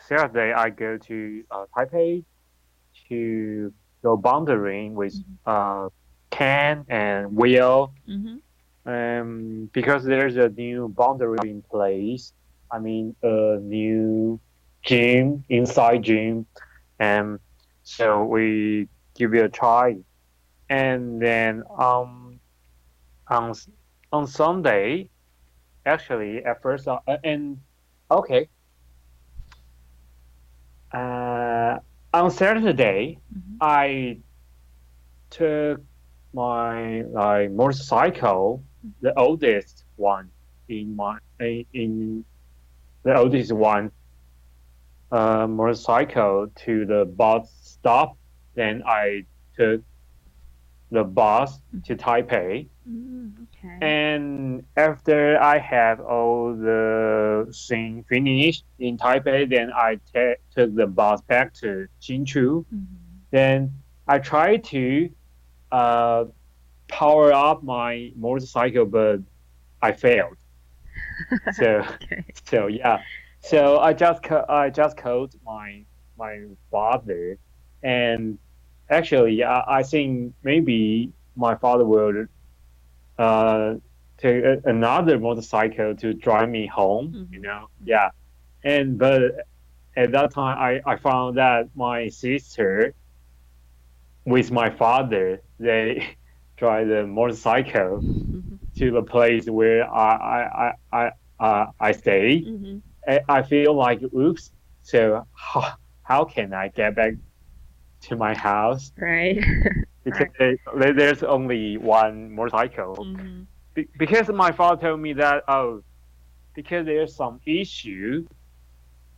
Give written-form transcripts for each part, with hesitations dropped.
Saturday I go to Taipei to go bouldering with Mm-hmm. Ken and Will. Mm-hmm. Because there's a new boundary in place. I mean, a new gym, inside gym, and so we give it a try. And then on on Sunday, actually, at first, and okay, uh, on Saturday, Mm-hmm. I took my like motorcycle, the oldest one in the oldest one motorcycle to the bus stop. Then I took the bus to Taipei. Mm-hmm. Okay. And after I have all the thing finished in Taipei, then I took the bus back to Hsinchu. Mm-hmm. Then I tried to uh, power up my motorcycle, but I failed. So, Okay. so yeah. So I just called my father, and actually, I think maybe my father will uh take another motorcycle to drive me home. You Mm-hmm. know, yeah. And but at that time, I found that my sister with my father they drive the motorcycle Mm-hmm. to the place where I stay. Mm-hmm. I feel like oops. So how can I get back to my house? Right. Because Right. there's only one motorcycle. Mm-hmm. Because my father told me that because there's some issue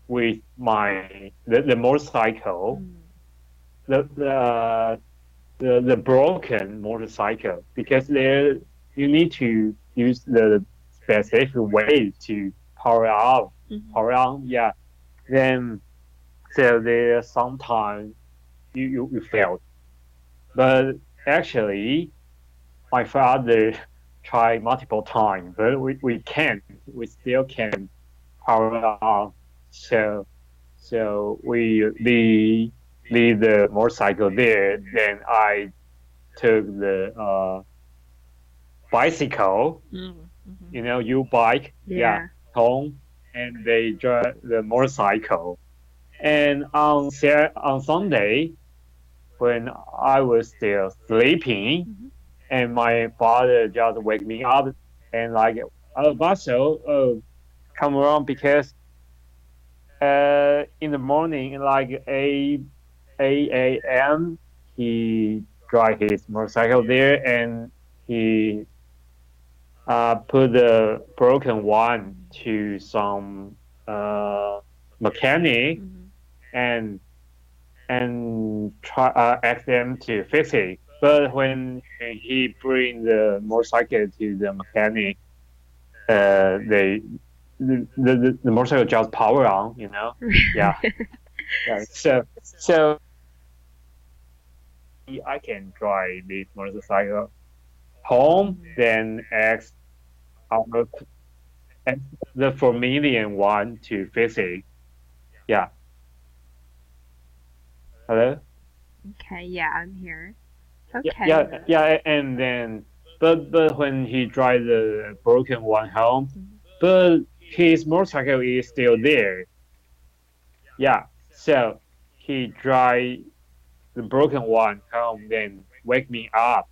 with the motorcycle, Mm-hmm. the the the broken motorcycle because there you need to use the specific way to power on. Yeah. Then so there sometimes you failed, but actually my father tried multiple times, but we can't. We still can power on. So we leave the motorcycle there. Then I took the bicycle, Mm-hmm. you know, you bike, yeah, Yeah. home, and they drive the motorcycle. And on Sunday, when I was still sleeping, Mm-hmm. and my father just wake me up and like, oh, Basso, oh, come around because in the morning, like 8 a.m., he drive his motorcycle there and he put the broken one to some uh, mechanic Mm-hmm. and try ask them to fix it. But when he bring the motorcycle to the mechanic, they the motorcycle just power on, you know. Yeah, yeah. So I can drive this motorcycle home, Mm-hmm. then our ask the familiar one to fix it. Yeah. Hello. Okay. Yeah, I'm here. Yeah, Okay. yeah, yeah. And then, but when he drive the broken one home, Mm-hmm. but his motorcycle is still there. Yeah. So he drive the broken one home, then wake me up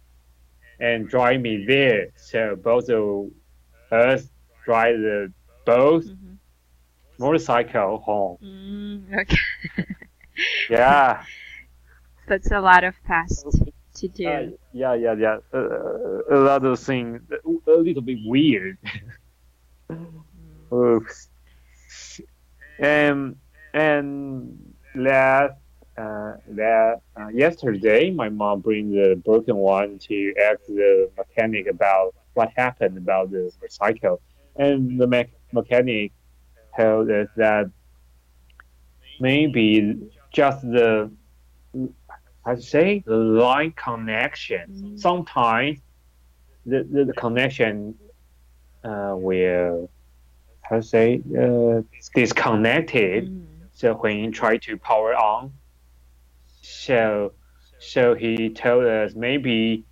and drive me there. So both of us drive the both Mm-hmm. motorcycle home. Okay. Yeah. That's a lot of tasks to Uh, do. yeah. A lot of things, a little bit weird. Oops. Um, and yesterday, my mom bring the broken one to ask the mechanic about what happened about the motorcycle, and the mechanic told us that maybe just the how to say the line connection. Mm. Sometimes the connection will how to say disconnected. Mm. So when he tried to power on, so he told us maybe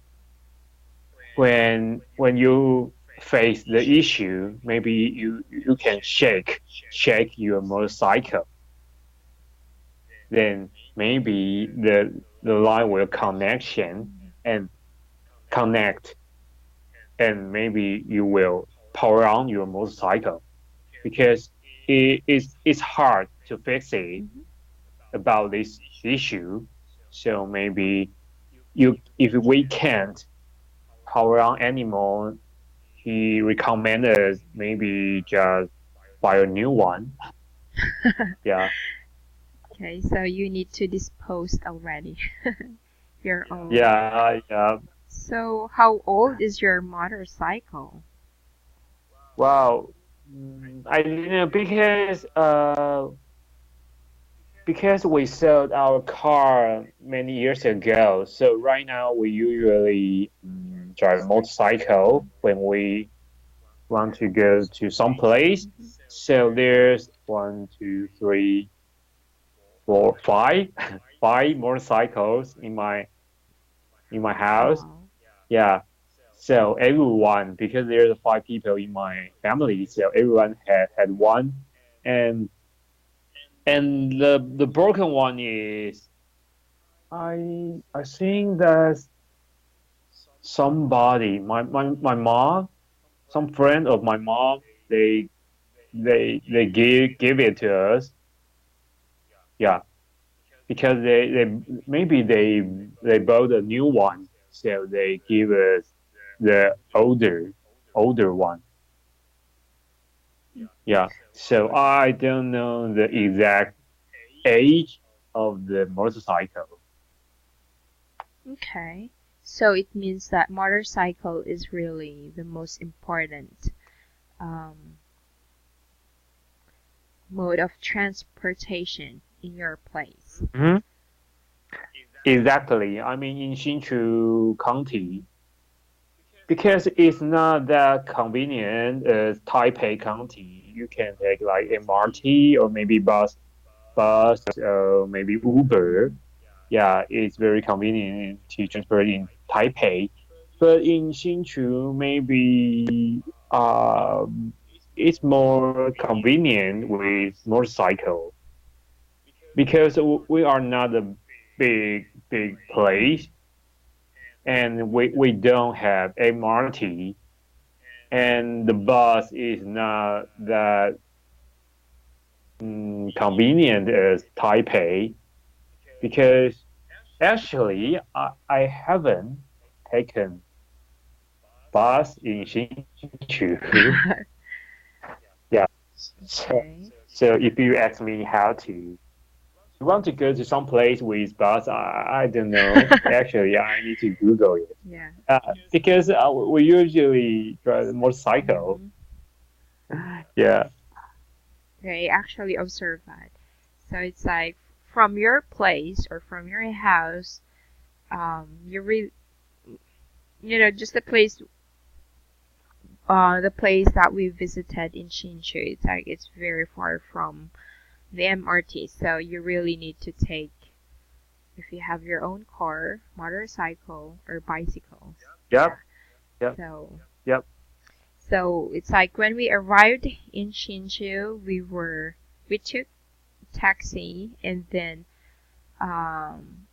when you face the issue, maybe you can shake your motorcycle, then maybe the line will connection and connect, and maybe you will power on your motorcycle because it's hard to fix it Mm-hmm. about this issue. So maybe you if we can't power on anymore, he recommended maybe just buy a new one. Yeah, Okay, so you need to dispose already your own. yeah, yeah. So how old is your motorcycle? Wow. I didn't know because we sold our car many years ago. So right now we usually drive motorcycle when we want to go to some place. Mm-hmm. So there's one, two, three, four, five, five motorcycles in my house. Wow. Yeah. So everyone, because there's five people in my family, so everyone had one, and the broken one is I think that somebody my mom, some friend of my mom, they they give it to us. Yeah, because they maybe they bought a new one, so they give us the older one. Yeah, so I don't know the exact age of the motorcycle. Okay. So it means that motorcycle is really the most important um, mode of transportation in your place. Hmm. Exactly. I mean, in Hsinchu County, because it's not that convenient as Taipei County. You can take like MRT or maybe bus, or maybe Uber. Yeah, it's very convenient to transport in Taipei. But in Hsinchu, maybe it's more convenient with motorcycle because we are not a big place, and we don't have MRT, and the bus is not that convenient as Taipei because actually I haven't taken bus in Hsinchu. Yeah, so Okay. if you ask me how to you want to go to some place with bus, I don't know. Actually, I need to Google it. Yeah. Because we usually drive a motorcycle. Mm-hmm. Yeah. Okay, actually observe that. So it's like from your place or from your house, you really, just the place that we visited in Shinshu. It's like it's very far from the MRT, so you really need to take, if you have your own car, motorcycle, or bicycles. Yeah. Yep. Yep. So, Yep. so it's like when we arrived in Shinshu, we took taxi, and then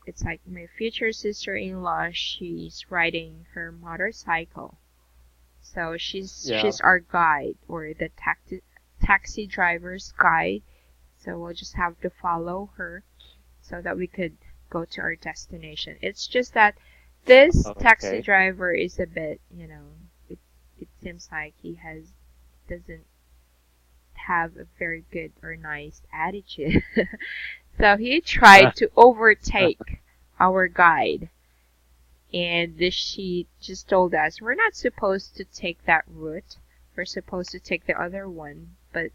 it's like my future sister-in-law, she's riding her motorcycle. So Yeah. she's our guide, or the taxi driver's guide. So we'll just have to follow her so that we could go to our destination. It's just that this taxi Okay. driver is a bit, it it seems like he doesn't have a very good or nice attitude. So he tried to overtake our guide, and she just told us we're not supposed to take that route. We're supposed to take the other one, but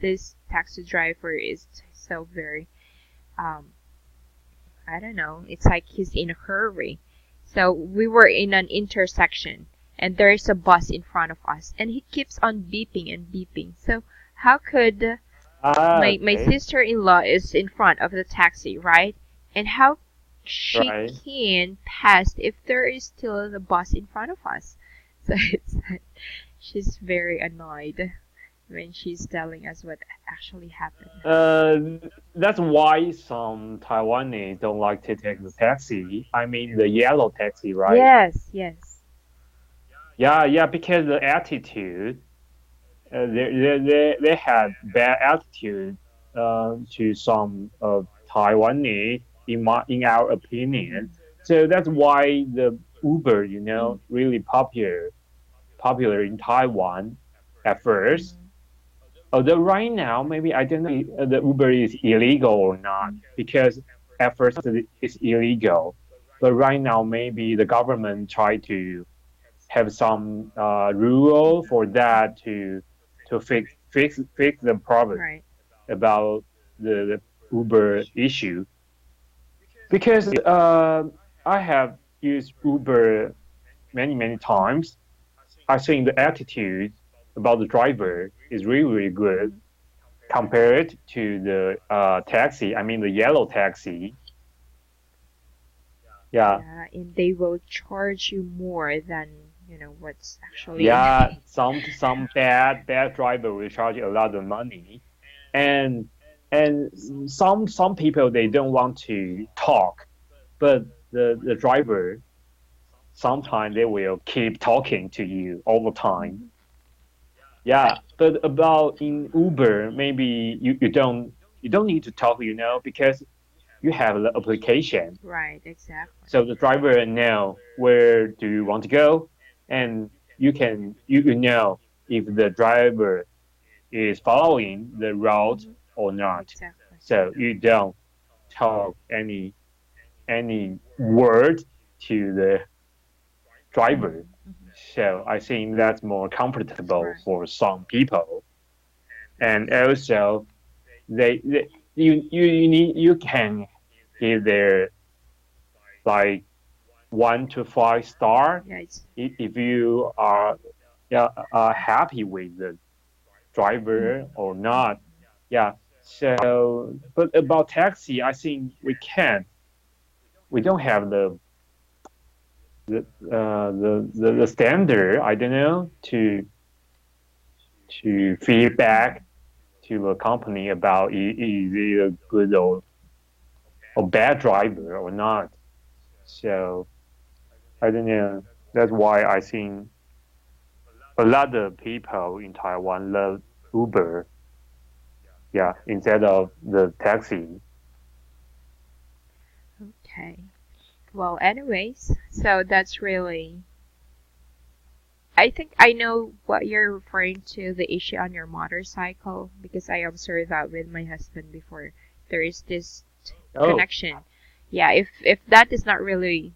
this taxi driver is so very um I don't know, it's like he's in a hurry. So we were in an intersection, and there is a bus in front of us, and he keeps on beeping and beeping. So how could My Okay. sister-in-law is in front of the taxi, right? And how she Right. can pass if there is still the bus in front of us? So it's like she's very annoyed when she's telling us what actually happened. Uh, that's why some Taiwanese don't like to take the taxi. I mean, the yellow taxi, right? Yes, yes. Yeah, yeah, because the attitude, they had bad attitude to some Taiwanese, in our opinion. Mhm, So that's why the Uber, mhm, really popular in Taiwan at first. mhm, Although right now, maybe I don't know if the Uber is illegal or not, mhm. because at first it's illegal, but right now maybe the government try to have some rule for that to fix the problem Right. about the Uber issue. Because I have used Uber many times. I think the attitude about the Mhm, driver is really good mhm. compared to the taxi. I mean the yellow taxi. Yeah, Yeah, and they will charge you more than, what's actually in yeah. the. Some bad driver will charge you a lot of money, and some people they don't want to talk, but the driver sometimes they will keep talking to you all the time. Mhm. Yeah, but about in Uber, maybe you don't need to talk, because you have the application. Right, exactly. So the driver know where do you want to go, and you know if the driver is following the route Mhm. or not. Exactly. So you don't talk any word to the driver. Mhm, mhm. So I think that's more comfortable Right. for some people, and Yes. also they you can give their like 1 to 5 star Yeah, it's. if you are, yeah, happy with the Mhm, driver or mhm. not. Yeah. So, but about taxi, I think we don't have the standard. I don't know to feedback Mhm. to a company about is it a good or bad driver or not. So I don't know. That's why I think a lot of people in Taiwan love Uber, yeah, instead of the taxi. Okay. Well, anyways, so that's really. I think I know what you're referring to, the issue on your motorcycle, because I observed that with my husband before. There is this Oh, connection. Yeah, if that is not really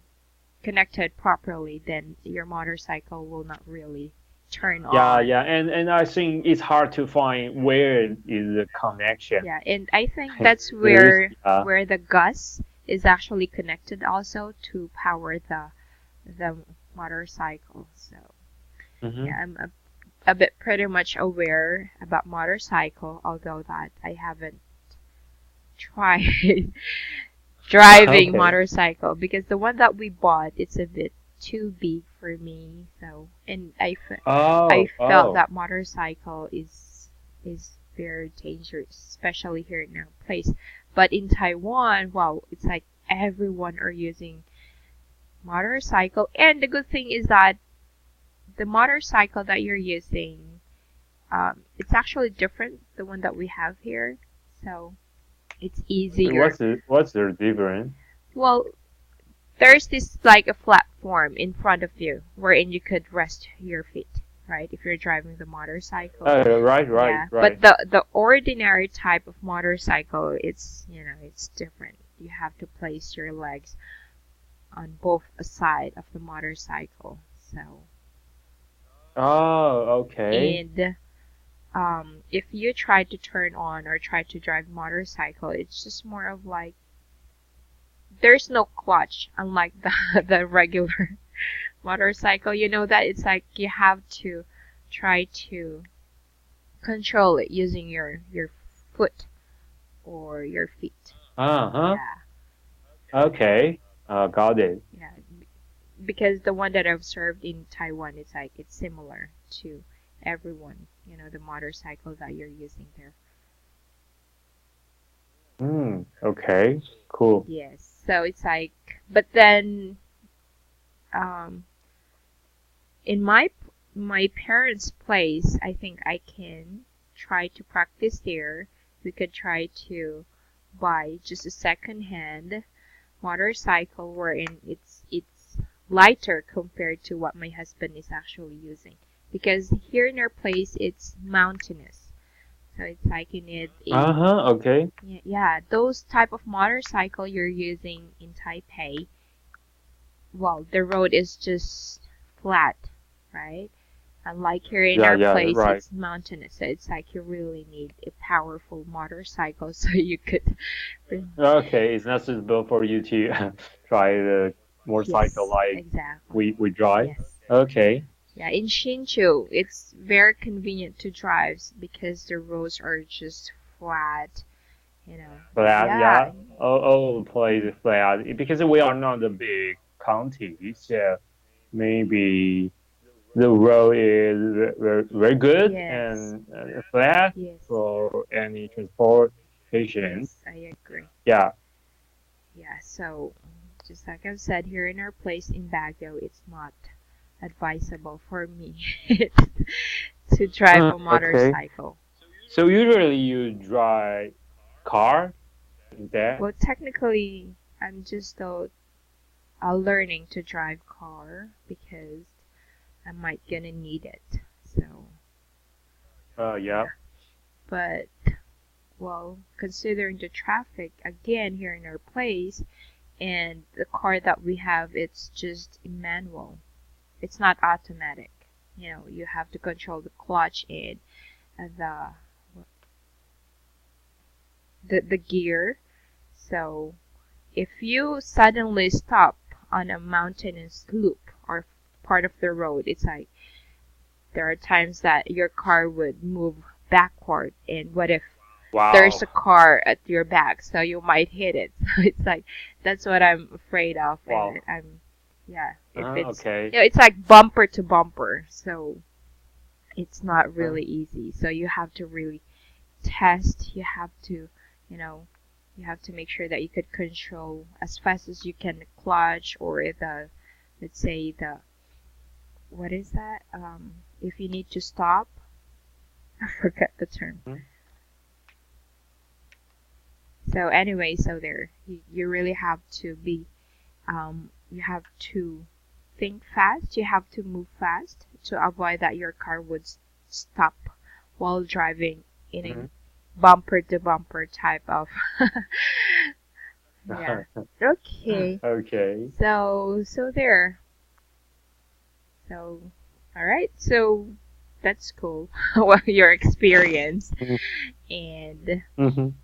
connected properly, then your motorcycle will not really turn yeah, on. yeah, and I think it's hard to find where is the connection. Yeah, and I think that's There is, yeah. where the gus is actually connected also to power the motorcycle. So Hmm. yeah, I'm a bit pretty much aware about motorcycle, although that I haven't tried driving Okay. motorcycle because the one that we bought it's a bit too big for me. So and I Oh, felt oh, that motorcycle is very dangerous, especially here in our place. But in Taiwan, wow, it's like everyone are using motorcycle, and the good thing is that the motorcycle that you're using, it's actually different the one that we have here, so it's easier. what's the difference? Well, there's this like a platform in front of you wherein you could rest your feet, right? If you're driving the motorcycle. Oh, right, right, Yeah, but right. the ordinary type of motorcycle, it's different. You have to place your legs on both a side of the motorcycle. So, Oh, okay. and if you try to turn on or try to drive motorcycle, it's just more of like there's no clutch, unlike the the regular motorcycle. You know that it's like you have to try to control it using your foot or your feet. Uh-huh. Yeah, Okay. Got it. yeah. Because the one that I've observed in Taiwan, it's like it's similar to everyone. The motorcycle that you're using there. Okay. Cool. Yes. So it's like, but then, um, in my parents' place, I think I can try to practice there. We could try to buy just a second-hand motorcycle wherein it's lighter compared to what my husband is actually using. Because here in our place, it's mountainous, so it's like you need a Uh-huh. Okay. yeah, those type of motorcycle you're using in Taipei. Well, the road is just flat, right? Unlike here in Yeah, our yeah, place, right. it's mountainous. So it's like you really need a powerful motorcycle so you could. Okay, it's not suitable for you to try the motorcycle Yes, like exactly. we drive. Yes. Okay. Yeah, in Hsinchu, it's very convenient to drive because the roads are just flat, you know. Flat, Yeah, yeah. All plays flat because we are not a big county, so maybe the road is very good yes, and flat yes, for any transportation. yes, I agree. Yeah. Yeah, so just like I've said, here in our place in Baguio, it's not advisable for me to drive a Okay. motorcycle. So usually you drive car, is that? Well, technically, I'm just still learning to drive car because I might gonna need it. So, Yeah. yeah. But, well, considering the traffic again here in our place and the car that we have, it's just manual. It's not automatic. You have to control the clutch and the the gear. So if you suddenly stop on a mountainous loop or part of the road, it's like there are times that your car would move backward, and what if there's Wow. a car at your back, so you might hit it. So it's like that's what I'm afraid of, Wow. and I'm yeah. If it's Okay. it's like bumper to bumper, so it's not Uh, really easy. So you have to really test. You know, you have to make sure that you could control as fast as you can the clutch or let's say what is that? If you need to stop, I forget the term. mhm. So anyway, so there, you really have to you have to think fast. You have to move fast to avoid that your car would stop while driving in a Mhm. bumper to bumper type of. Yeah. Okay. Okay. So there. So all right. So that's cool. Well, your experience and Mhm.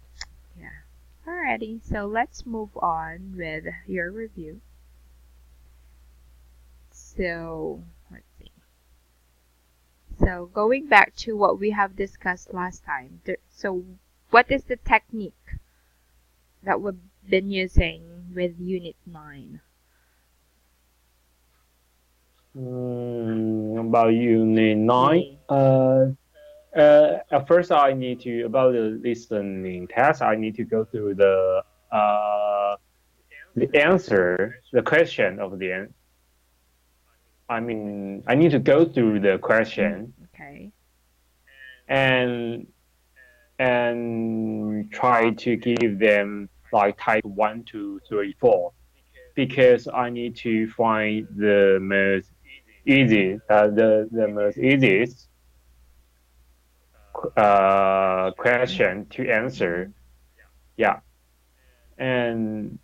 yeah. Alrighty. So let's move on with your review. So let's see. So going back to what we have discussed last time. So what is the technique that we've been using with Unit 9? About Unit 9. Yeah. At first, I need to about the listening test. I need to go through the answer, the question of I mean, I need to go through the question Okay. and try to give them like type 1, 2, 3, 4 because I need to find the most the most easiest question to answer. Mm-hmm. Yeah. And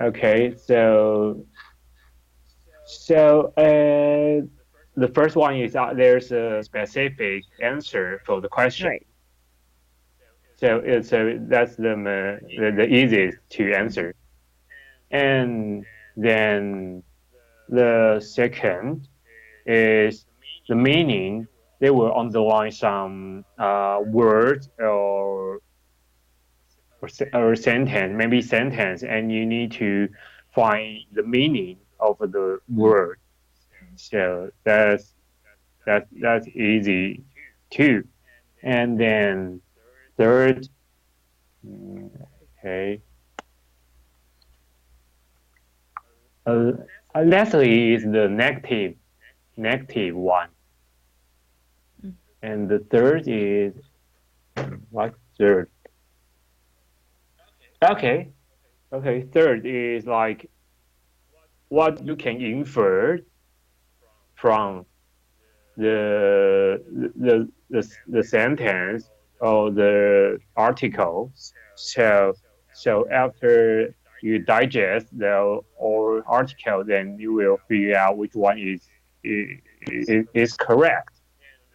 okay, so the first one is there's a specific answer for the question. Right. So that's the easiest to Mm-hmm. answer. And then the second is the meaning they will underline some words or sentence, maybe sentence, and you need to find the meaning of the Mm. word. So that's easy too. And then third, mm, okay, uh, lastly is the negative one, Mm. and the third is what third? Okay, okay. Third is like what you can infer from the sentence or the article. So so after you digest the or article, then you will figure out which one is correct.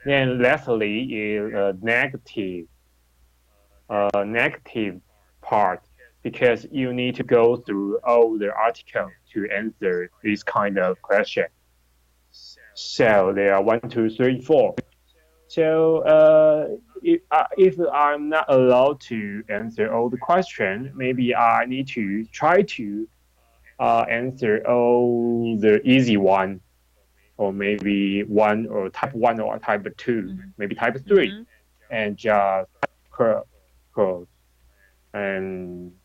Then lastly is a negative part because you need to go through all the article to answer this kind of question. So there are one, two, three, four. So if I'm not allowed to answer all the question, maybe I need to try to answer all the easy one, or maybe one or type two, Mhm. maybe type three, Mhm. and just curl, curl and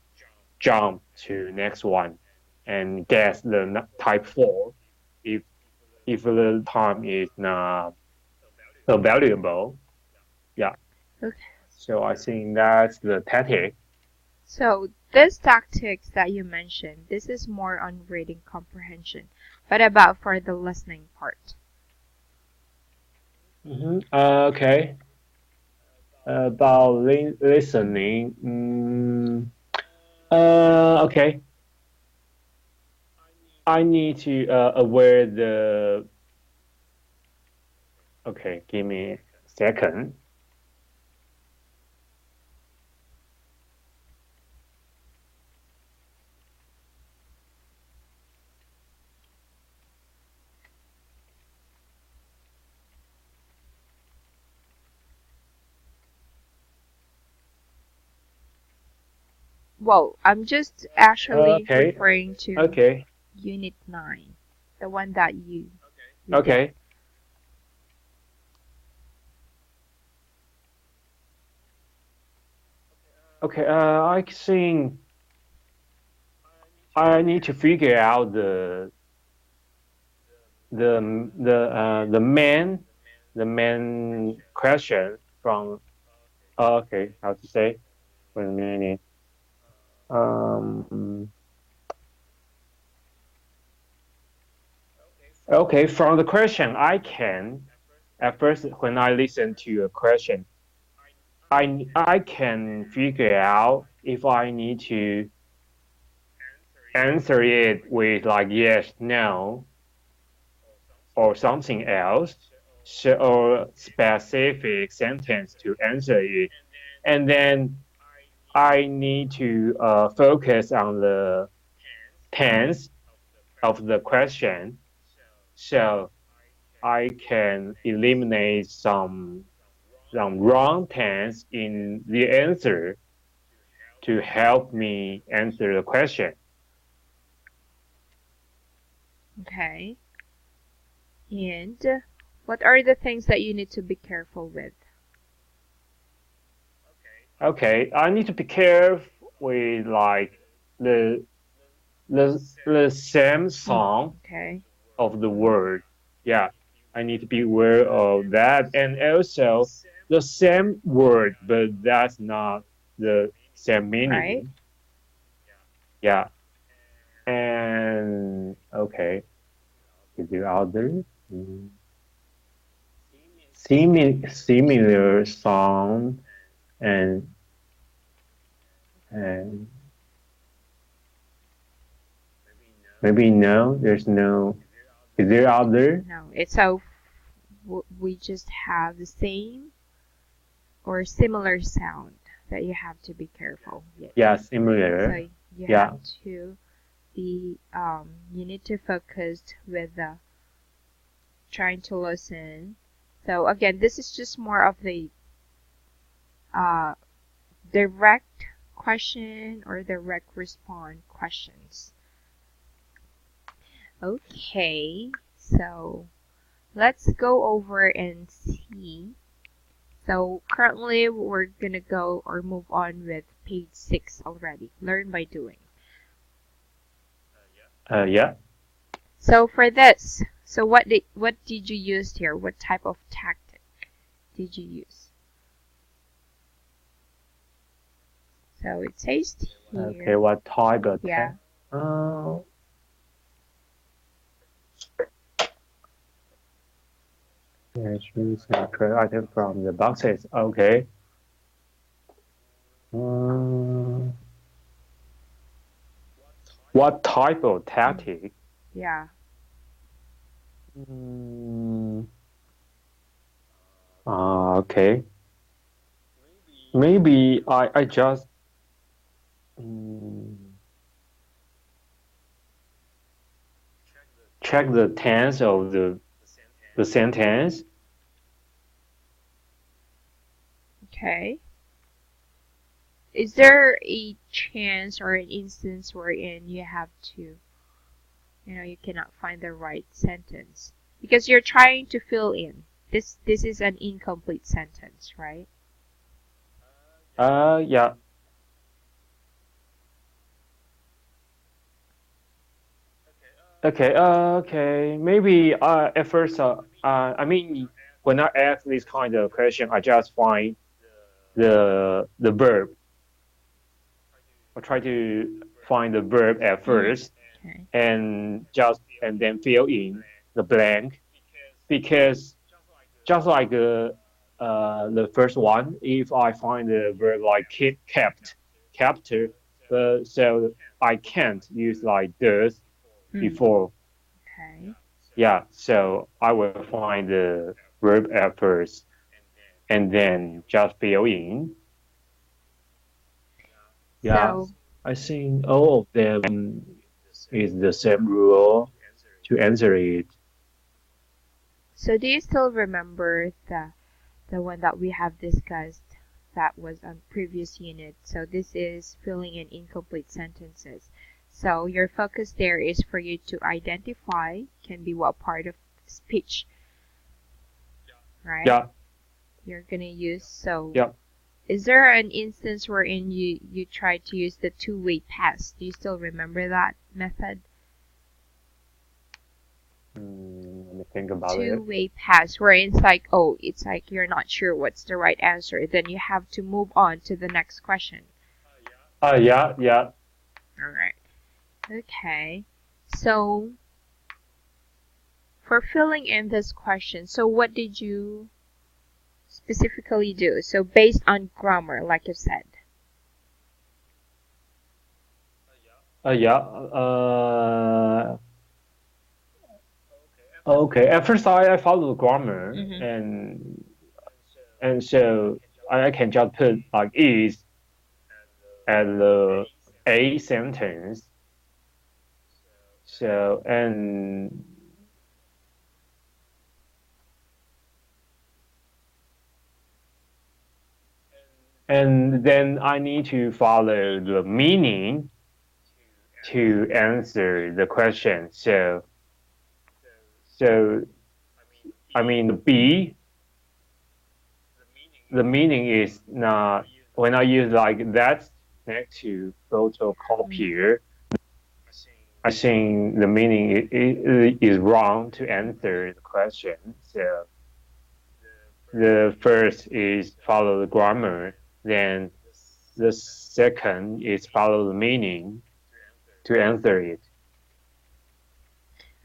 jump to next one and guess the type four if the time is not valuable. Yeah. Okay. So I think that's the tactic. So this tactics that you mentioned, this is more on reading comprehension. But about for the listening part? Okay. About listening. Okay. I need to aware the. Okay, give me a second. Well, I'm just actually Okay. referring to Okay. Unit 9, the one that you did. Okay. Okay. I think I need to figure out the main question from. Okay, how to say? Wait a minute. Um. Okay, from the question, I can at first when I listen to a question, I can figure out if I need to answer it with like yes, no, or something else, so, or specific sentence to answer it, and then I need to focus on the tense of the question, so I can eliminate some wrong tense in the answer to help me answer the question. Okay. And what are the things that you need to be careful with? Okay, I need to be careful with like the the same Mm. song Okay. of the word. Yeah, I need to be aware of that, and also the same word, but that's not the same Right? meaning. Yeah, and okay, is there other similar sound and and maybe no, there's no. Is there other? No, it's so we just have the same or similar sound that you have to be careful with. Yeah, So similar. you have Yeah. to be you need to focus with trying to listen So again, this is just more of the uh, direct question or direct respond questions. Okay, so let's go over and see. So currently we're gonna go or move on with page 6 already. Learn by doing. Yeah. So for this, so what did you use here? What type of tactic did you use? So it says here. Okay, what type of Yeah. Choose a correct item from the boxes. Okay. What type of tactic? Yeah. Okay. Maybe I just check the tense of the sentence. Okay. Is there a chance or an instance wherein you have to, you cannot find the right sentence because you're trying to fill in? This is an incomplete sentence, right? Yeah. Okay. Maybe at first, I mean, when I ask this kind of question, I just find the verb. I try to find the verb at first, Okay. and then fill in the blank, because just like the first one, if I find the verb like kept, so I can't use like does before. Okay. Yeah, so I will find the verb at first and then just fill in. Yeah, So, I think all of them is the same rule to answer it. so do you still remember the one that we have discussed that was on previous unit? So this is filling in incomplete sentences. So your focus there is for you to identify, can be what part of speech, right? Yeah, You're gonna use. So yeah. is there an instance wherein you try to use the two-way pass? Do you still remember that method? Let me think about it. Two-way pass, where it's like you're not sure what's the right answer, then you have to move on to the next question. Yeah. All right. Okay. So for filling in this question, so what did you specifically do? So based on grammar, like you said. Yeah. Okay. At first, I follow the grammar, and so I can just put like is at the A sentence. So and then I need to follow the meaning to answer the question. So I mean the B, the meaning is not, when I use like that next to photocopier, I think the meaning is wrong to answer the question. So the first is follow the grammar, then the second is follow the meaning to answer it.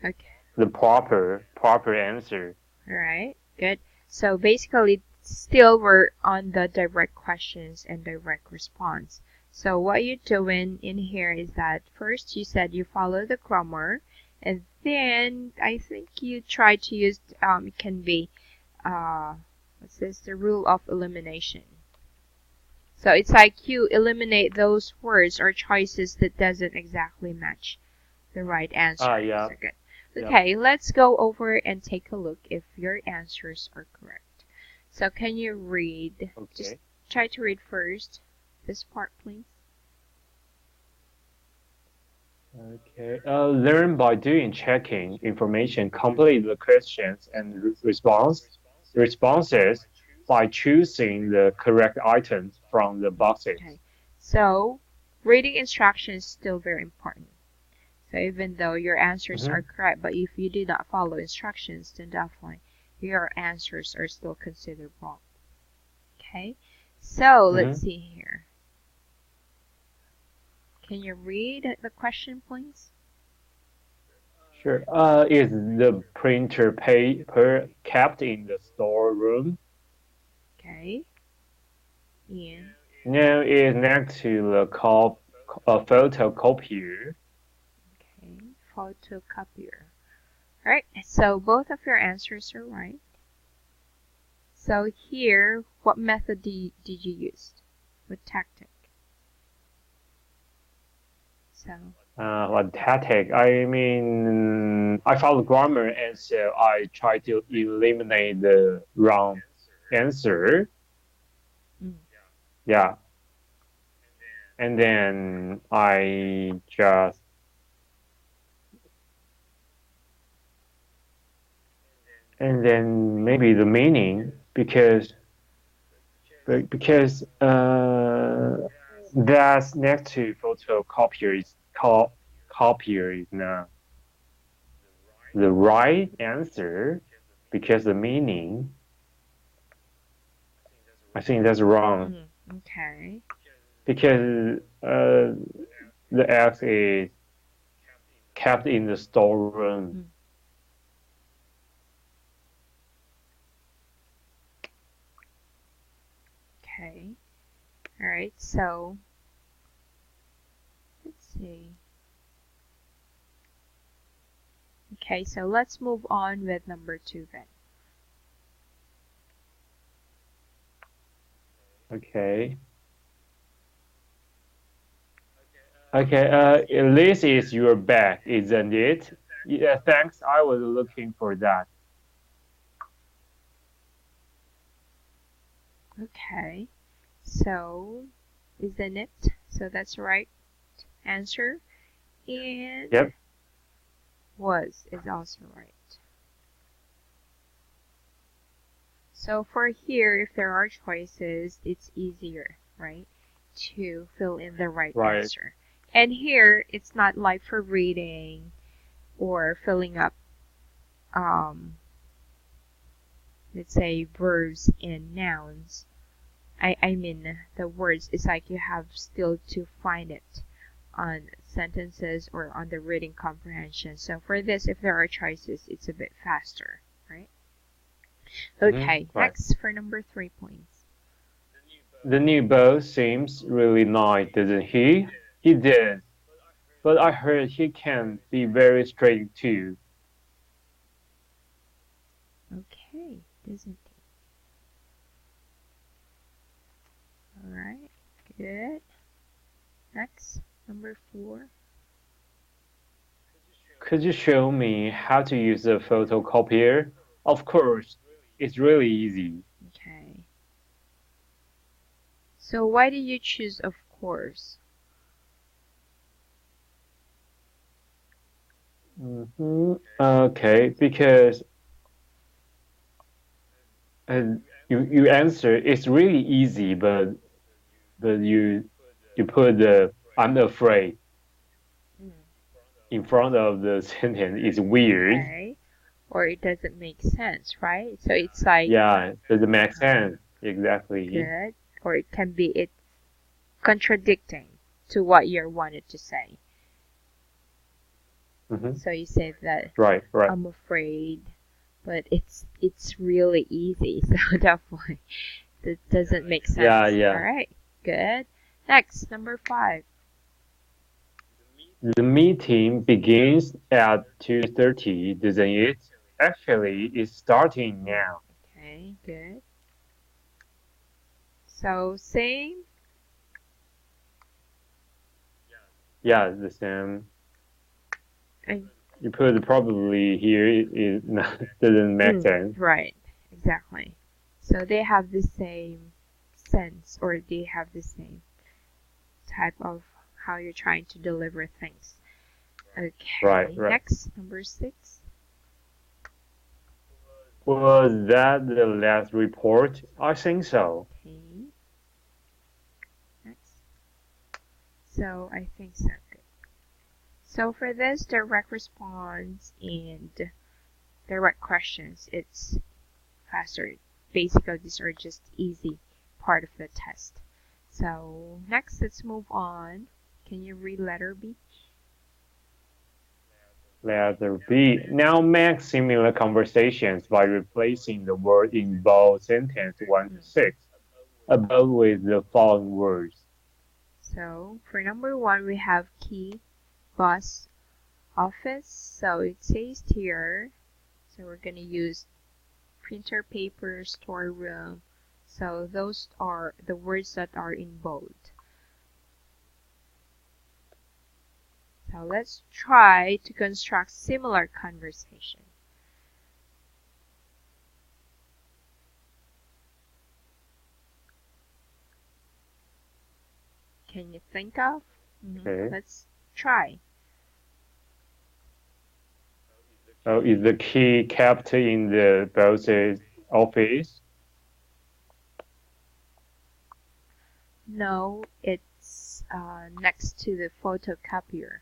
Okay. The proper answer. All right. Good. So basically, still we're on the direct questions and direct response. So what you're doing in here is that first you said you follow the grammar, and then I think you try to use it can be what's this, the rule of elimination. So it's like you eliminate those words or choices that doesn't exactly match the right answer. Yeah. So good. Yep. Okay, let's go over and take a look if your answers are correct. So can you read, just Okay. try to read first this part, please. Okay. Learn by doing checking information, complete the questions and responses by choosing the correct items from the boxes. Okay, so reading instructions is still very important. So even though your answers are Mm-hmm. correct, but if you did not follow instructions, then definitely your answers are still considered wrong. Okay, so let's Mm-hmm. see here. Can you read the question, please? Sure. Is the printer paper kept in the storeroom? Okay, and No, it's next to the photocopier. okay, photocopier. Alright, so both of your answers are right. So here, what method did you use? What tactic? So, What tactic? I mean, I follow grammar, and so I try to eliminate the wrong answer. mm, Yeah, and then and then maybe the meaning because that's next to photocopier is called copier is not the right answer because the meaning. I think that's wrong okay, because the X is kept in the storeroom. mm, okay. Alright, so let's see. Okay, so let's move on with number 2 then. Okay. Okay. This is your bag, isn't it? Yeah. Thanks. I was looking for that. Okay, so isn't it? So that's the right answer. And Yep. was is also right. So for here, if there are choices, it's easier, right, to fill in the right Right. answer. And here, it's not like for reading or filling up, um, let's say, verbs and nouns. I mean, the words, it's like you have still to find it on sentences or on the reading comprehension. So for this, if there are choices, it's a bit faster, right? Okay, Right. next for number 3 points. The new boss seems really nice, doesn't he? He did. But I heard he can be very strict too. Okay, doesn't he? Alright, good. Next, number 4. Could you show me how to use a photocopier? Of course, it's really easy. Okay. So why did you choose of course? Okay, because uh, you answer it's really easy, but you put the I'm afraid Mm, in front of the sentence is weird. okay. Or it doesn't make sense, right? So it's like, Yeah, does it make uh, sense? Exactly. good. Or it can be it's contradicting to what you wanted to say. Hmm. So you say that Right, right. I'm afraid, but it's really easy. So definitely that doesn't make Yeah, sense. All yeah. right, good. Next, number 5. The meeting begins at 2:30, doesn't it? Actually, it's starting Mm, now. okay, good. So same. Yeah, the same. And you put probably here, it doesn't make sense. Right, exactly. So they have the same sense, or they have the same type of how you're trying to deliver things. Right, Okay, right. next, number 6. Was that the last report? I think so. Okay, next. So I think so. Good. So for this direct response and direct questions, it's faster. Basically, these are just easy part of the test. So next, let's move on. Can you read letter B? Letter B. Now make similar conversations by replacing the word in both sentence 1 to Mm. 6 above with the following words. So for number 1, we have key, bus, office. So it says here, so we're going to use printer, paper, storeroom. So those are the words that are in bold. So let's try to construct similar conversation. Can you think of? Okay. Let's try. So is the key kept in the boss's office? No, it's next to the photocopier.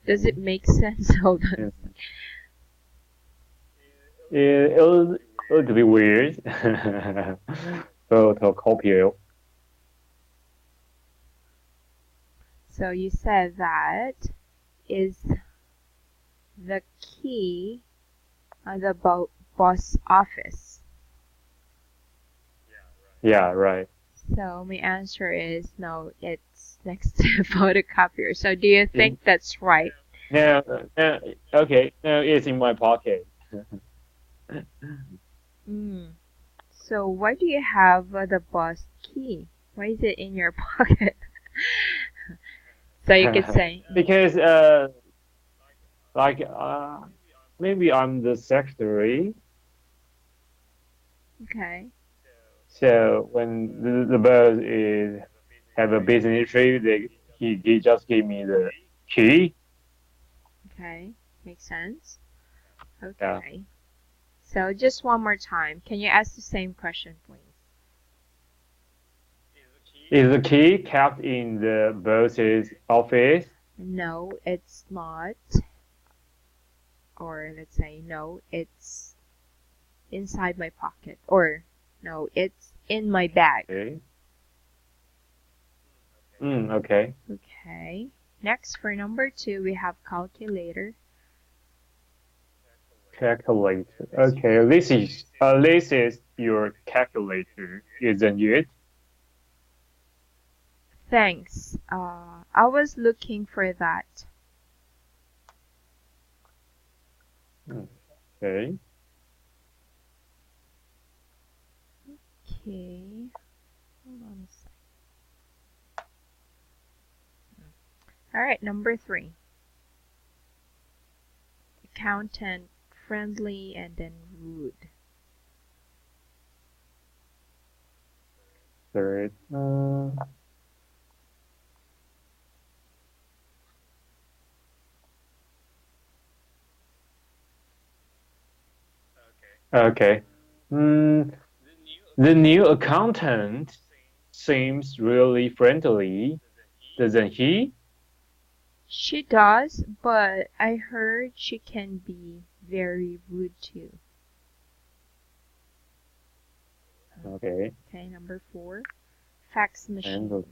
Does it make sense? Hold on. It would be weird. Photocopier. So you said that is the key on the boss office. Yeah, right. So my answer is no, it's next to the photocopier. So do you think that's right? No, no, okay, no, it's in my pocket. Mm. So why do you have the boss key? Why is it in your pocket? So you could say, Because like maybe I'm the secretary. okay, So when the boss is have a business trip, he just gave me the key. okay, makes sense. Yeah. Okay. So just one more time. Can you ask the same question, please? Is the key kept in the boss's office? No, it's not. Or let's say, no, it's inside my pocket. Or, no, it's in my bag. Okay. Okay. Okay. Next, for number 2, we have calculator. Calculator. Okay, this is your calculator, isn't it? Thanks. I was looking for that. Okay. Okay. Hold on a sec. All right, number 3. Accountant, friendly, and then rude. Third. Okay. Mm, the new accountant seems really friendly, doesn't he? She does, but I heard she can be very rude too. Okay. Okay, number 4. Fax And the machine.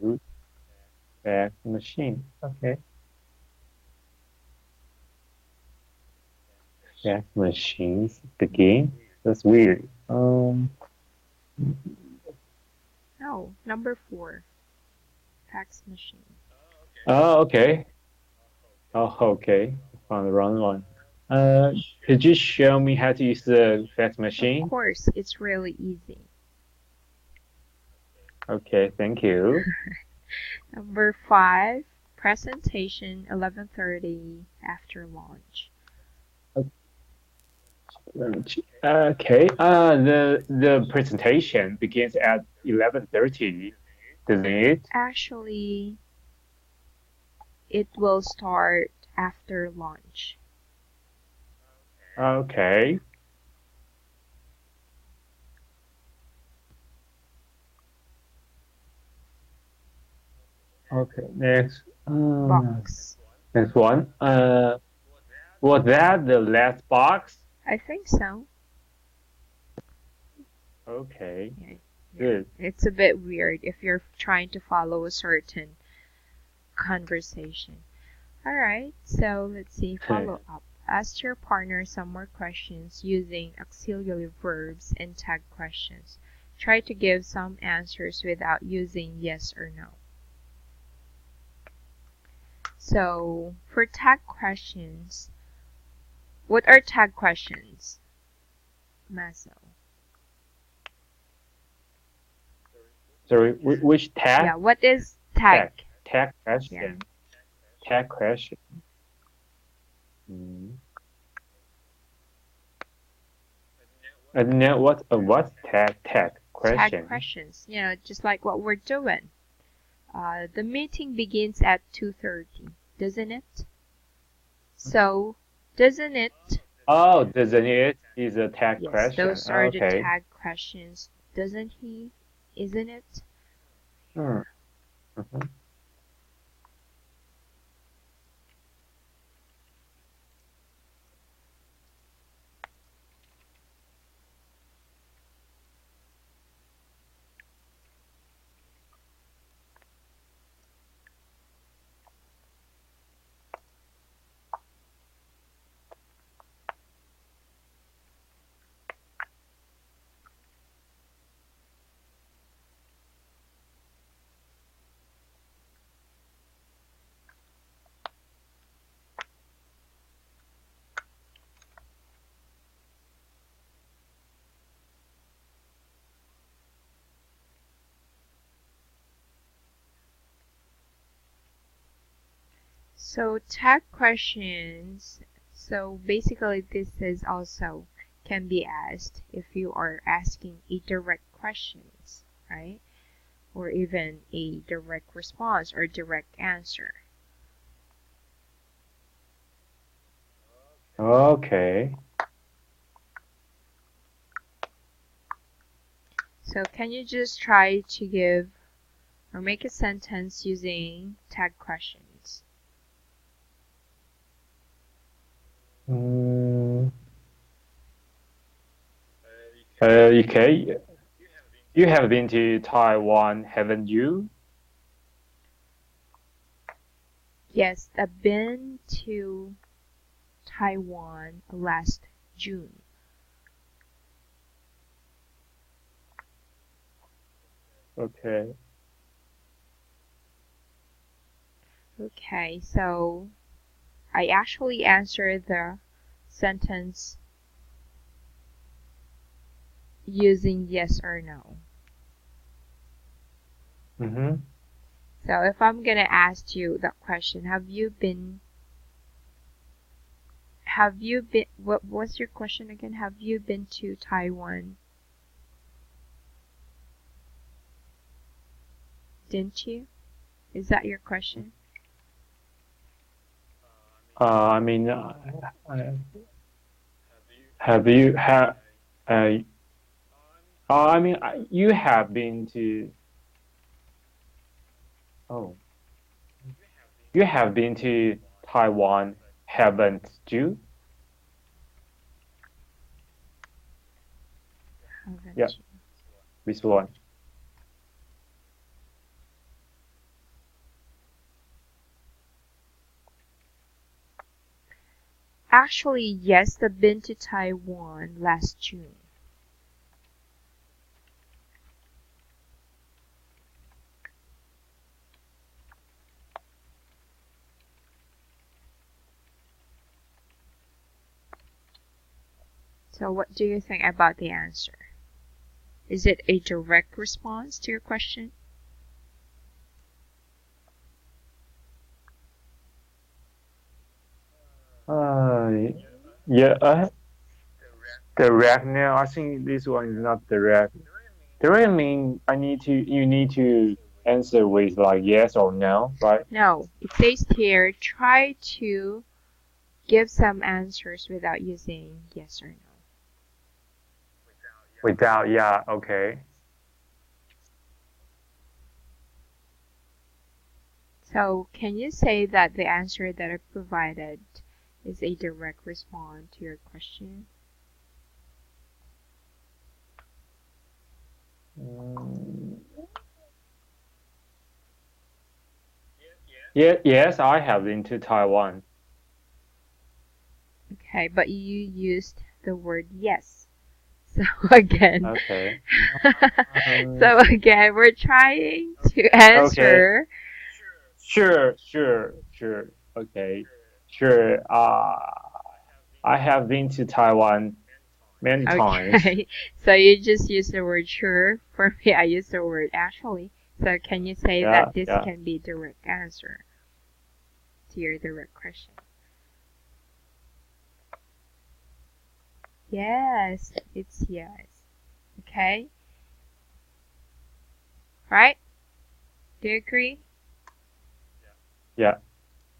root fax machine. Okay. Fax machines. The game. That's weird. Oh, number 4. Fax machine. Oh, okay. Oh, okay. Found the wrong one. Could you show me how to use the fax Of machine? course, it's really easy. Okay, thank you. Number 5, presentation 11:30 after lunch. Okay. The presentation begins at 11:30, doesn't it? Actually, it will start after lunch. Okay. Okay. Next. Box. Next one. Was that the last box? I think so. Okay. Yeah, yeah. Good. It's a bit weird if you're trying to follow a certain conversation. Alright, so let's see, follow up. Ask your partner some more questions using auxiliary verbs and tag questions. Try to give some answers without using yes or no. So, for tag questions, what are tag questions, Maso? Sorry, which tag? Yeah, what is tag? Tag Yeah. question. Tag question. Mm. And now what tag Tag question? questions, just like what we're doing. The meeting begins at 2:30, doesn't it? So, doesn't it? Oh, doesn't it is a tag Yes, question. those are the Okay. tag questions. Doesn't he? Isn't it? Hmm. Mhm. So, tag questions. So, basically, this is also can be asked if you are asking a direct questions, right? Or even a direct response or direct answer. Okay. So, can you just try to give or make a sentence using tag questions? Mm, okay. You have been to Taiwan, haven't you? Yes, I've been to Taiwan last June. Okay. Okay, so I actually answered the sentence using yes or no. Mm-hmm. So if I'm gonna ask you that question, what was your question again? Have you been to Taiwan? Didn't you? Is that your question? I mean, have you have uh, I mean, you have been to. Oh, you have been to Taiwan, haven't you? Yeah, Haven't you? this one. Actually, yes, I've been to Taiwan last June. So what do you think about the answer? Is it a direct response to your question? Yeah, direct now. I think this one is not direct. Direct mean you need to answer with like yes or no, right? No, it says here try to give some answers without using yes or no. Without yeah, okay. So, can you say that the answer that I provided is a direct response to your question? Mm, yeah, yes, I have been to Taiwan. Okay, but you used the word yes. So again, Okay. Um, so again, we're trying to okay. answer. Sure. Okay. Sure. I have been to Taiwan many times. Okay, so you just use the word sure. For me, I use the word actually. So can you say Yeah, that this yeah. can be direct answer to your direct question? Yes, it's yes. Okay, right? Do you agree? Yeah.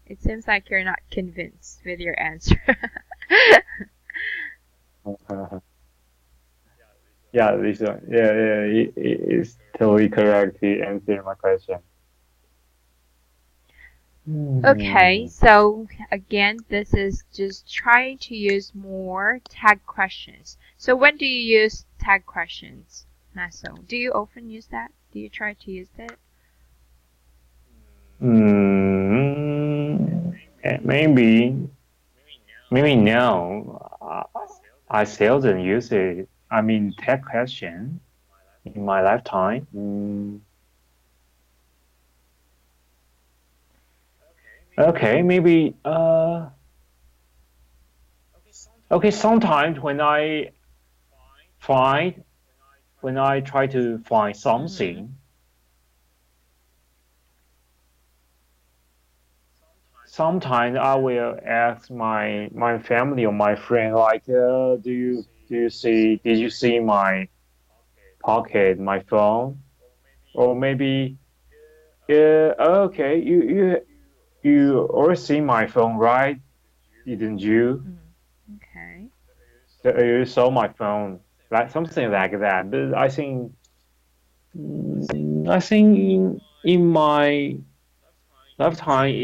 It seems like you're not convinced with your answer. Yeah, this one. It's totally correct to answer my question. Okay, Hmm. so again, this is just trying to use more tag questions. So when do you use tag questions, Maso? Do you often use that? Do you try to use it? Mm, maybe no. I seldom use it. I mean, tech question in my lifetime. Okay, maybe. Okay. Sometimes find when I try to find Mm-hmm. something, sometimes I will ask my family or my friend like, did you see my pocket, my phone, or maybe, yeah, okay, you already see my phone, right? Didn't you? Mm. Okay. You saw my phone, like something like that. But I think in my lifetime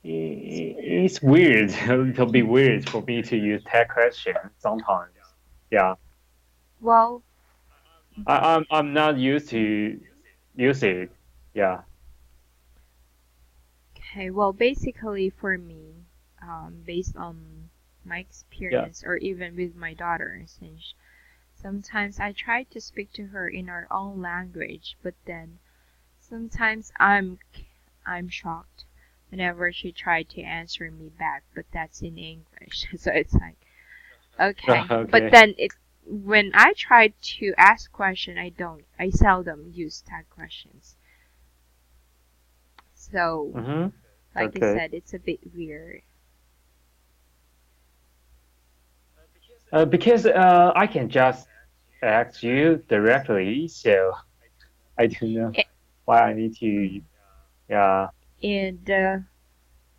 it's weird, a little bit weird for me to use that question sometimes. Yeah, Well, I'm not used to use it. Yeah, okay. Well, basically for me, based on my yeah. experience or even with my daughter, since sometimes I try to speak to her in our own language, but then sometimes I'm shocked whenever she tried to answer me back, but that's in English. So it's like, okay. But Okay. then it when I try to ask question, I seldom use tag questions. So, Mm-hmm. like I Okay. said, it's a bit weird. Because I can just ask you directly, so I don't know A- why I need to. Yeah. And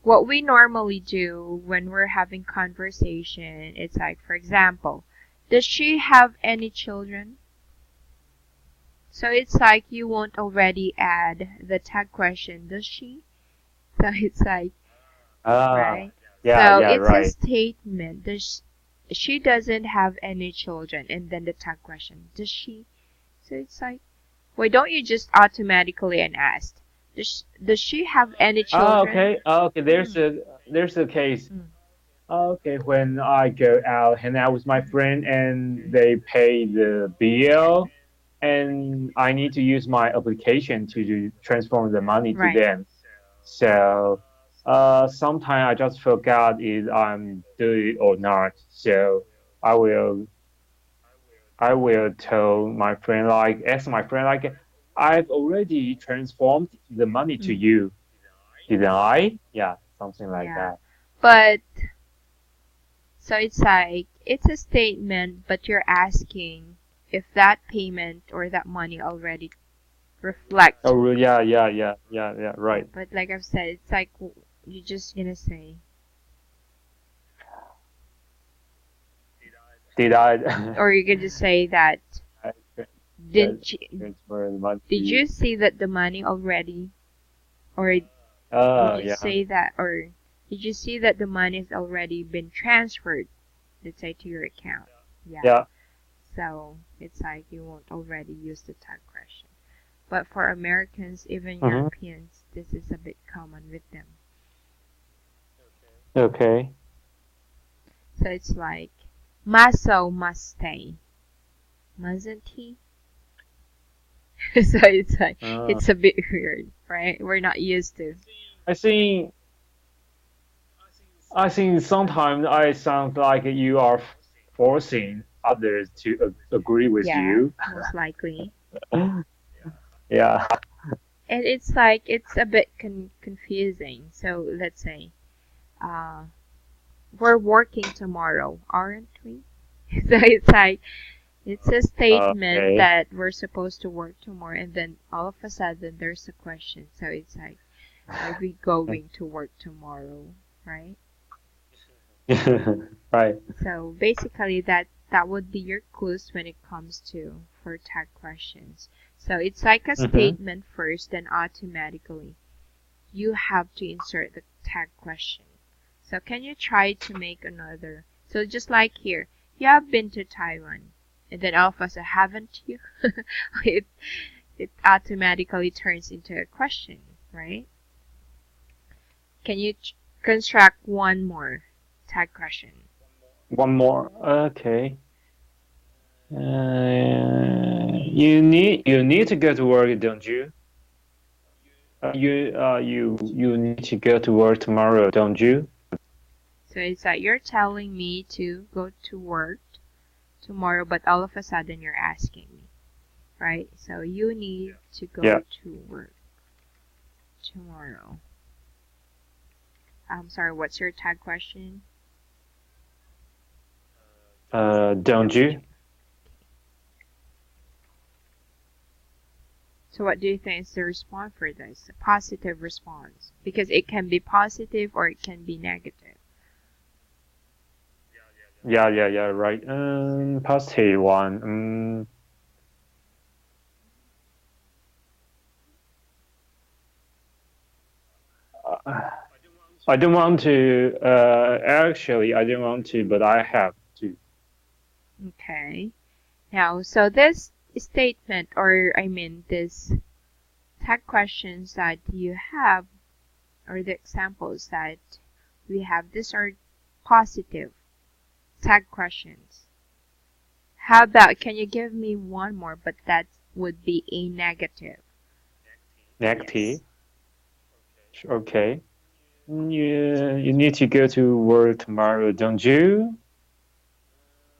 what we normally do when we're having conversation, it's like, for example, does she have any children? So it's like you won't already add the tag question, does she? So it's like, Ah. right? Yeah. So Yeah. it's a Right. statement. Does she doesn't have any children, and then the tag question, does she? So it's like, why don't you just automatically and ask, does she have any Ah. children? Okay. Ah, okay. Mm, There's a case. mm, Okay, when I go out, hang out with my friend, and they pay the bill, and I need to use my application to transfer the money to right. them. So, sometimes I just forgot if I'm doing it or not. So, I will I will tell my friend like ask my friend like I've already transformed the money to Mm, you, didn't I? Yeah, something like yeah. that. But so it's like it's a statement, but you're asking if that payment or that money already reflect. Oh, yeah, yeah, yeah, yeah, yeah. Yeah, Right. but like I've said, it's like you're just gonna say, Did I? or you could just say that I didn't you, transfer the money to did you? you see that the money already, or did Oh, you yeah, say that, or did you see that the money has already been transferred, let's say to your account? Yeah. yeah. So it's like you won't already use the tag question. But for Americans, even Mm-hmm. Europeans, this is a bit common with them. Okay. So it's like, Maso must stay, mustn't he? So it's like, Uh, it's a bit weird, right? We're not used to. I think I think sometimes I sound like you are forcing others to agree with Yeah, you. most likely. Yeah. And it's like, it's a bit confusing. So let's say, uh, we're working tomorrow, aren't we? So it's like, it's a statement Okay. that we're supposed to work tomorrow, and then all of a sudden there's a question. So it's like, are we going to work tomorrow, right? Right. So basically, that would be your clues when it comes to for tag questions. So it's like a Mm-hmm. statement first, then automatically you have to insert the tag question. So can you try to make another? So just like here, you have been to Taiwan, and then all of us haven't you? it it automatically turns into a question, right? Can you construct one more tag question? One more. Okay. You need to go to work, don't you? You need to go to work tomorrow, don't you? So it's like you're telling me to go to work tomorrow, but all of a sudden you're asking me, right? So you need to Yeah. go to work tomorrow. I'm sorry, what's your tag question? Don't Don't you? you? So what do you think is the response for this? A positive response. Because it can be positive or it can be negative. Yeah, yeah, yeah. Right. Positive one. Uh, I don't want to. Actually, I don't want to, but I have to. Okay. Now, so this statement, or I mean, this tag questions that you have, or the examples that we have, these are positive tag questions. How about, can you give me one more, but that would be a negative? Negative. Yes. Okay. You need to go to work tomorrow, don't you?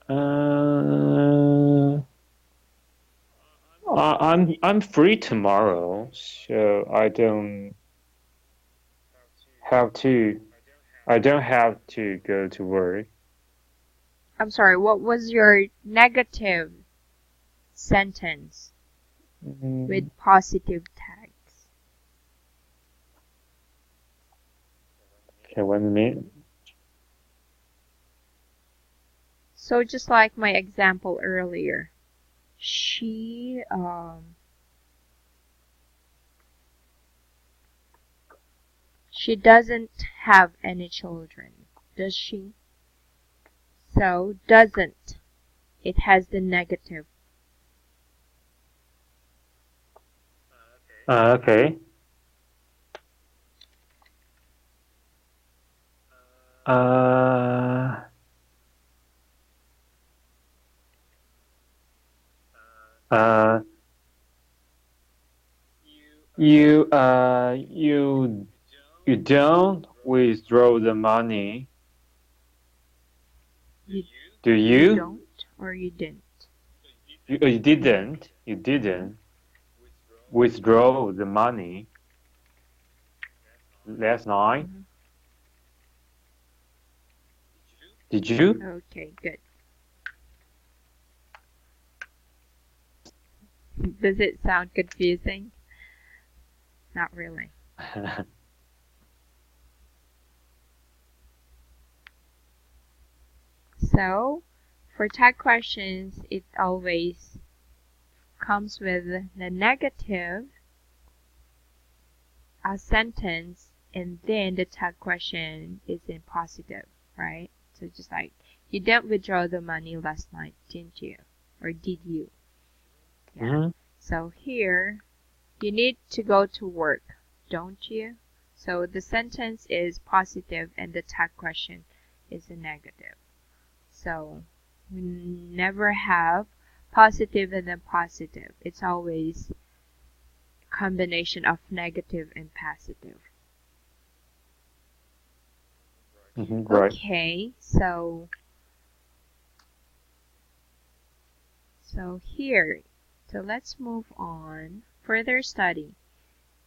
Uh, I'm free tomorrow, so I don't have to. I don't have to go to work. I'm sorry, what was your negative sentence with Mm, positive tags? okay, 1 minute. So just like my example earlier, she doesn't have any children, does she? So doesn't, it has the negative. Okay. Uh, uh, you don't withdraw the money, You do you you? don't or you didn't. You didn't. You Hmm. didn't withdraw the money last night. Hmm. Did you? Okay, good. Does it sound confusing? Not really. So, for tag questions, it always comes with the negative, a sentence, and then the tag question is in positive, right? So just like, you didn't withdraw the money last night, didn't you? Or did you? Yeah. Mhm. So here, you need to go to work, don't you? So the sentence is positive and the tag question is a negative. So we never have positive and then positive. It's always a combination of negative and positive. Right. Okay, so here, so let's move on. Further study.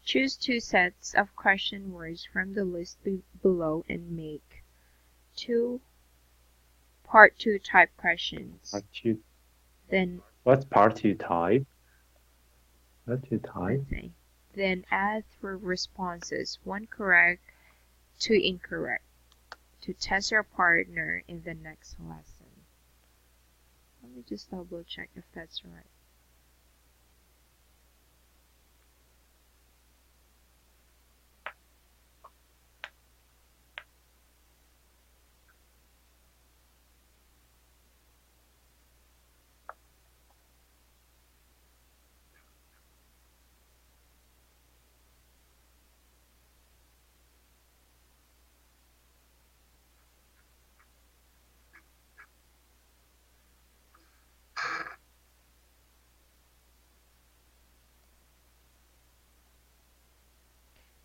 Choose two sets of question words from the list below and make two part 2 type questions. Part two. Then What's part two type? Part two type. let's see. Then add 3 responses, 1 correct, 2 incorrect, to test your partner in the next lesson. Let me just double check if that's right.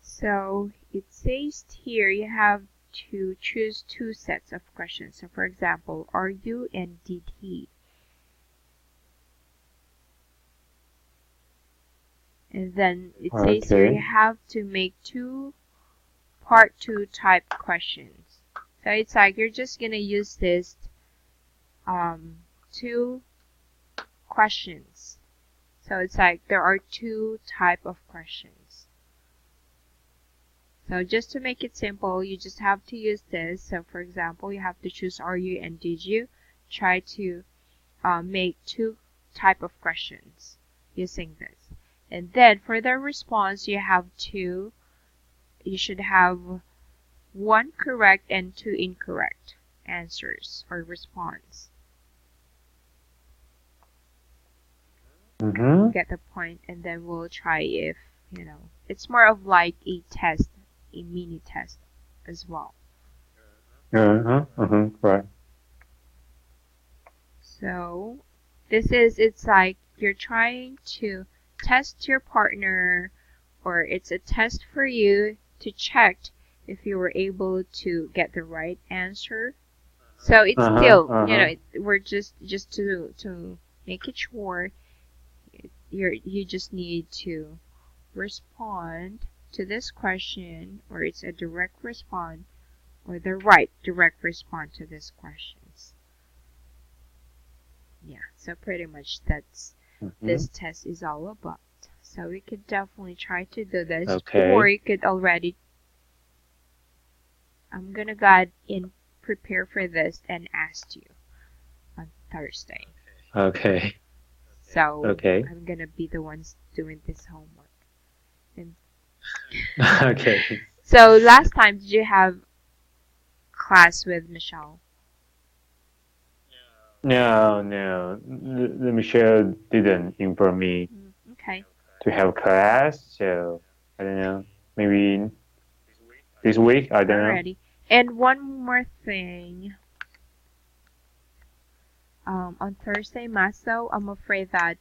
So it says here you have to choose 2 sets of questions. So for example, are you and did he? And then it says here you Okay. have to make 2 part 2 type questions. So it's like you're just gonna use this 2 questions. So it's like there are 2 type of questions. So just to make it simple, you just have to use this. So for example, you have to choose are you and did you. Try to make 2 type of questions using this. And then for the response, you should have 1 correct and 2 incorrect answers or response. Get the point, and then we'll try if, it's more of like a test, a mini test as well. Right. So it's like you're trying to test your partner, or it's a test for you to check if you were able to get the right answer. So it's still, we're just to make it sure, you just need to respond to this question, or it's a direct response, or the right direct response to these questions. Yeah, so pretty much that's this test is all about. So we could definitely try to do this, Okay. or you could already, I'm gonna go ahead and prepare for this and ask you on Thursday. Okay. So Okay. I'm gonna be the ones doing this homework. And Okay. so last time, did you have class with Michelle? No. Michelle didn't inform me Okay. to have class, so I don't know. Maybe this week, I don't know. Alrighty. And one more thing. On Thursday, Maso, I'm afraid that